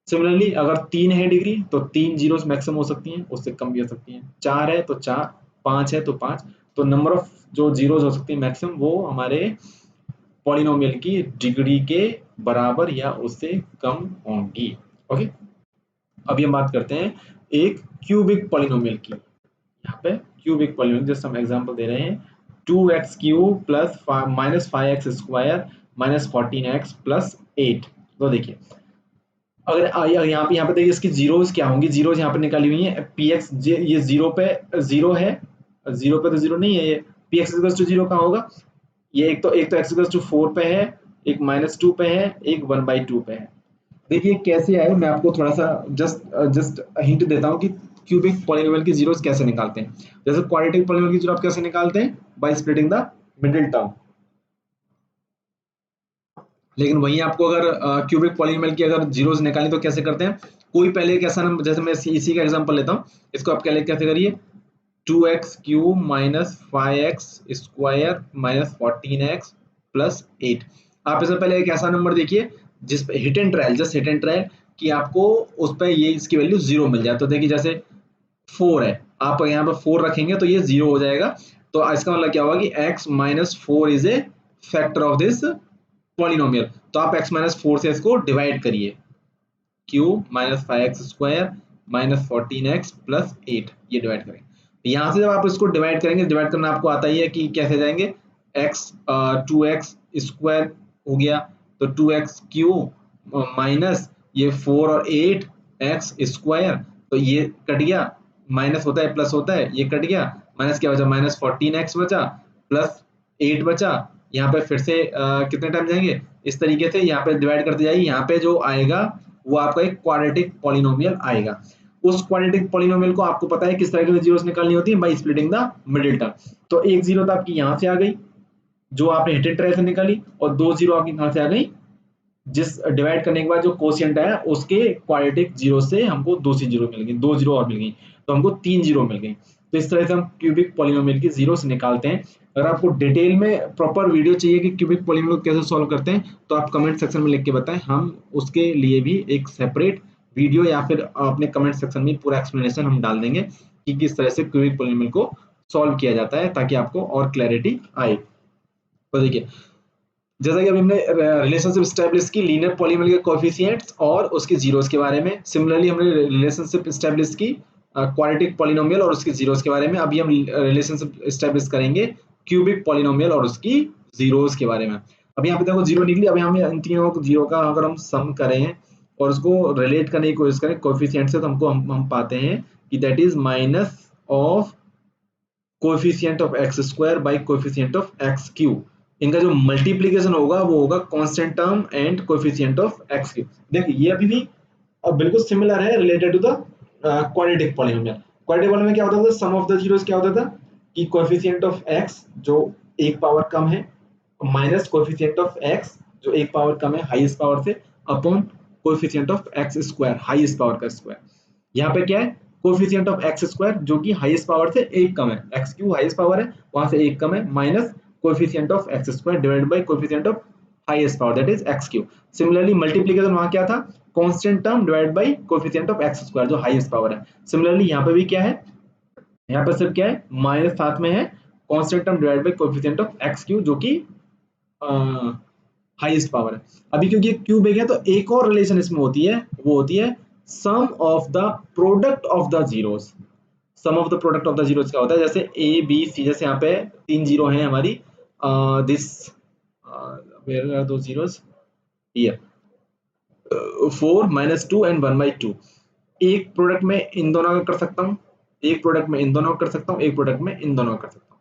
सिमिलरली अगर 3 है डिग्री तो 3 जीरोस मैक्सिमम हो सकती हैं, उससे कम भी हो सकती हैं। 4 है तो 4, 5 है तो 5। तो नंबर ऑफ जो जीरोस हो सकती है मैक्सिमम, वो हमारे पॉलिनोमियल की डिग्री के बराबर या उससे कम होंगी। ओके, अभी हम बात करते हैं एक क्यूबिक पॉलिनोमियल की। यहाँ पे क्यूबिक पॉलिनोमियल जैसे हम एग्जांपल दे रहे हैं, 2x cube plus minus 5x square minus 14x plus 8। तो देखिए अगर यहाँ पे देखिए इसकी जीरोस क्या होंगी, जीरोस यहाँ पे निकाली हुई है। पी एक्स, ये जीरो पे जीरो है, जीरो पे तो जीरो नहीं है। ये पी एक्स टू जीरो कहाँ होगा? ये एक तो एक्स इक्वल टू 4 पे है, एक -2 पे है, एक 1/2 पे है। देखिए कैसे आए, मैं आपको थोड़ा सा जस्ट हिंट देता हूँ कि क्यूबिक पॉलिनोमियल की जीरोस कैसे निकालते हैं। जैसे क्वाड्रेटिक पॉलिनोमियल की जीरो आप कैसे निकालते हैं? By splitting the middle term. लेकिन वहीं आपको अगर क्यूबिक पॉलिनोमियल की अगर जीरोस निकालें तो कैसे करते हैं? कोई पहले एक ऐसा नंबर, जैसे मैं इसी का एग्जांपल लेता हूँ, इसको आप कैसे करिए, 2x cube minus 5x square minus 14x plus 8। आप इससे पहले एक ऐसा नंबर देखिए जिस पे hit and trial, just hit and trial, कि आपको उस पर ये इसकी वैल्यू जीरो मिल जाए। तो देखिए जैसे 4 है, आप यहाँ पर 4 रखेंगे तो ये जीरो हो जाएगा। तो इसका मतलब क्या होगा कि x minus 4 is a factor of this polynomial. तो आप x माइनस 4 से इसको डिवाइड करिए, cube minus 5x square minus 14x plus 8, ये डिवाइड करेंगे। यहाँ से जब आप इसको डिवाइड करेंगे, डिवाइड करना आपको आता ही है कि कैसे जाएंगे, x 2x स्क्वायर हो गया, तो 2x क्यूब माइनस ये 4 और 8 x स्क्वायर, तो ये कट गया, माइनस होता है प्लस होता है, ये कट गया, माइनस क्या बचा, माइनस 14x बचा प्लस 8 बचा। यहाँ पे फिर से कितने टाइम जाएंगे, इस तरीके से यहाँ पे डिवाइड करते जाइए। यहाँ पे जो आएगा वो आपका एक क्वाड्रेटिक पॉलिनोमियल आएगा। उस क्वाड्रेटिक पॉलिनोमियल को आपको पता है किस तरह की जीरोस निकालनी होती है, by splitting the middle term. तो एक जीरो तो आपकी यहाँ से आ गई जो आपने हिट एंड ट्रायल से निकाली, और दो जीरो आपकी कहाँ से आ गई, जिस डिवाइड करने के बाद जो कोशिएंट आया उसके क्वाड्रेटिक जीरो से हमको दूसरी जीरो मिल गई, दो जीरो और मिल गई, तो हमको 3 जीरो मिल गई। तो इस तरह से हम क्यूबिक पॉलिनोमियल की जीरोस निकालते हैं। अगर आपको डिटेल में प्रॉपर वीडियो चाहिए कि क्यूबिक पॉलिनोमियल कैसे सॉल्व करते हैं, तो आप कमेंट सेक्शन में लिख के बताएं, हम उसके लिए भी एक सेपरेट वीडियो या फिर अपने कमेंट सेक्शन में पूरा एक्सप्लेनेशन हम डाल देंगे कि किस तरह से क्यूबिक पॉलिनोमियल को सॉल्व किया जाता है, ताकि आपको और क्लैरिटी आए। तो देखिए जैसा कि अभी हमने रिलेशनशिप स्टैब्लिश की लीनियर पॉलीनोमियल के कोएफिशिएंट्स और उसके जीरोस के बारे में, सिमिलरली हमने रिलेशनशिप स्टैब्लिश की क्वाड्रेटिक पॉलिनोमियल और उसके जीरोस के बारे में। अभी हम रिलेशनशिप स्टैब्लिश करेंगे क्यूबिक पॉलिनोमियल और उसकी जीरोस के बारे में। अभी यहाँ पे देखो जीरो निकली, अभी हम इन तीनों जीरो का अगर हम सम करें और उसको रिलेट करने की कोशिश करें कोएफिशिएंट से, तो हमको हम पाते हैं कि that is minus of coefficient of x square by coefficient of x cube. इनका जो मल्टीप्लीकेशन होगा वो होगा constant term and coefficient of x cube. देखिए ये अभी भी बिल्कुल सिमिलर है related to the quadratic polynomial. Quadratic polynomial में क्या होता था, सम ऑफ द जीरोस क्या होता था कि कोएफिशिएंट ऑफ एक्स जो एक पावर कम है माइनस कोएफिशिएंट ऑफ एक्स जो एक पावर कम है हाईएस्ट पावर से, upon coefficient of x square highest power का स्क्वायर। यहाँ पे क्या है, कोएफिशिएंट ऑफ एक्स स्क्वायर जो कि हाईएस्ट पावर से एक कम है, एक्स क्यूब हाईएस्ट पावर है वहां से एक कम है, minus coefficient of x square divided by coefficient of highest power that is x Q. Similarly multiplication वहां क्या था, constant term divide by coefficient of x square जो हाईएस्ट पावर है। सिमिलरली यहाँ पे भी क्या है, यहाँ पर सिर्फ क्या है माइनस साथ में है constant term divide by coefficient of x Q जो कि हाईएस्ट पावर है। अभी क्योंकि क्यूब है गया तो एक और रिलेशन इसमें होती है, वो होती है sum of the product of the zeros. Sum of the product of the zeros क्या होता है, जैसे ए बी सी, जैसे यहाँ पे 3 जीरो हैं हमारी, दिस वेयर आर दो जीरोस हियर, 4 माइनस 2 एंड 1/2। एक प्रोडक्ट में इन दोनों का कर सकता हूँ, एक प्रोडक्ट में इन दोनों का कर सकता हूँ, एक प्रोडक्ट में इन दोनों का कर सकता हूँ।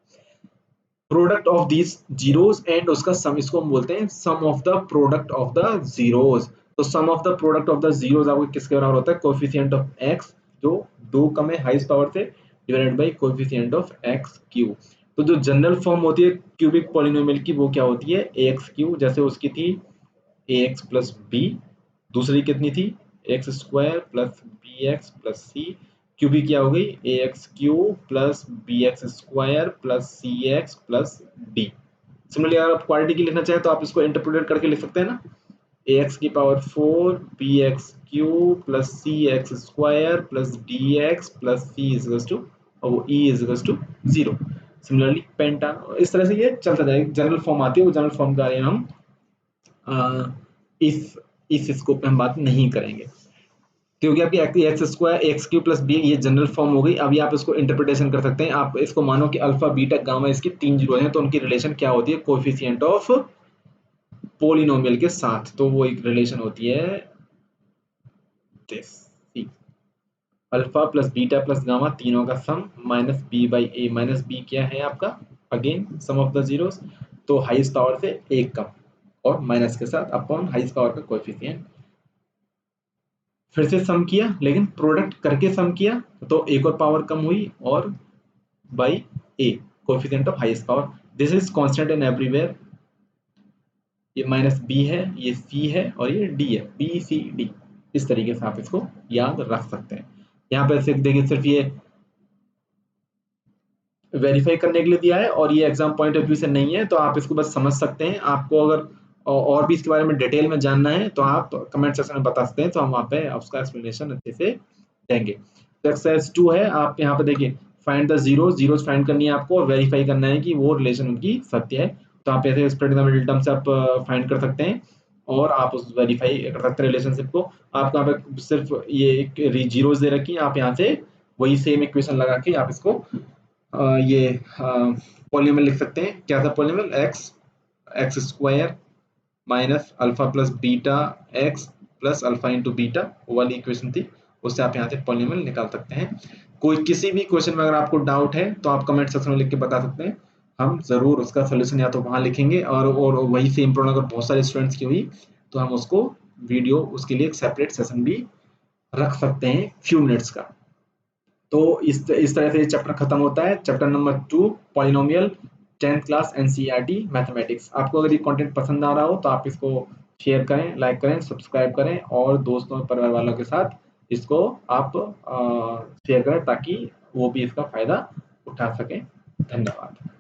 Product of these zeros and उसका सम, इसको हम बोलते हैं sum of the product of the zeros. तो sum of the product of the zeros आपको किसके बराबर होता है, कोएफिशिएंट ऑफ एक्स जो 2 कम है हाईएस्ट पावर से, divided by coefficient of x Q. तो जो जनरल फॉर्म होती है क्यूबिक पॉलिनोमियल की वो क्या होती है, एक्स क्यू, जैसे उसकी थी ए एक्स प्लस बी, दूसरी कितनी थी x square plus b x plus c, cube भी क्या हो गई a x cube plus b x square plus c x plus d. Similarly अगर आप क्वालिटी की लिखना चाहें तो आप इसको इंटरप्रेट करके लिख सकते हैं ना, ए एक्स की power 4 b x cube plus c x square plus d x plus c is to, और वो e is to 0। Similarly penta, इस तरह से ये चलता जाएगा, जनरल फॉर्म आती है, वो जनरल फॉर्म का हम इस स्कोप में हम बात नहीं करेंगे, क्योंकि आपकी x square x cube plus b ये जनरल फॉर्म हो गई। अभी आप इसको इंटरप्रिटेशन कर सकते हैं, आप इसको मानो कि अल्फा बीटा गामा इसकी 3 जीरो हैं, तो उनकी रिलेशन क्या होती है, कोएफिशिएंट ऑफ पोलिनोमियल के साथ, तो वो एक रिलेशन होती है this alpha plus beta plus gamma तीनों का sum minus b by a, minus b क्या है आपका again sum of the zeros, तो हाईएस्ट पावर से एक कम और माइनस के साथ अपॉन हाईएस्ट पावर का कोएफिशिएंट। फिर से सम किया लेकिन प्रोडक्ट करके सम किया तो एक और पावर कम हुई और by A coefficient of highest power. This is constant in everywhere, ये माइनस बी है, ये सी है और ये डी है, बी सी डी। इस तरीके से आप इसको याद रख सकते हैं। यहाँ पे सिर्फ देखिए सिर्फ ये वेरीफाई करने के लिए दिया है और ये एग्जाम पॉइंट ऑफ व्यू से नहीं है, तो आप इसको बस समझ सकते हैं। आपको अगर और भी इसके बारे में डिटेल में जानना है तो आप कमेंट सेक्शन में बता सकते हैं, तो हम वहाँ पे उसका एक्सप्लेनेशन अच्छे से देंगे। तो एक्सरसाइज 2 है, आप यहाँ पे देखिए find the zeros, zeros find करनी है आपको और वेरीफाई करना है कि वो रिलेशन उनकी सत्य है। तो आप ऐसे स्प्रेड द मिडिल टर्म से आप फाइंड कर सकते हैं और आप उस वेरीफाई कर सकते हैं रिलेशनशिप को। आपको यहाँ पे सिर्फ ये जीरोस दे रखी है, आप यहाँ से वही सेम इक्वेशन लगा के आप इसको ये पॉलिनोमियल लिख सकते हैं। क्या था polynomial, x x square minus alpha plus beta x plus alpha into beta, वो वाली इक्वेशन थी, उससे आप यहाँ से पॉलिनोमियल निकाल सकते हैं। कोई किसी भी क्वेश्चन में अगर आपको डाउट है तो आप कमेंट सेक्शन में लिख के बता सकते हैं, हम जरूर उसका सोल्यूशन या तो वहाँ लिखेंगे और वही सेम प्रॉब्लम अगर बहुत सारे स्टूडेंट्स की हुई तो हम उसको वीडियो उसके लिए एक सेपरेट सेशन भी रख सकते हैं फ्यू मिनट्स का। तो इस तरह से ये चैप्टर खत्म होता है, chapter number 2 polynomial 10th class NCERT mathematics. आपको अगर ये कंटेंट पसंद आ रहा हो तो आप इसको शेयर करें, लाइक करें, सब्सक्राइब करें और दोस्तों परिवार वालों के साथ इसको आप शेयर करें ताकि वो भी इसका फायदा उठा सकें। धन्यवाद।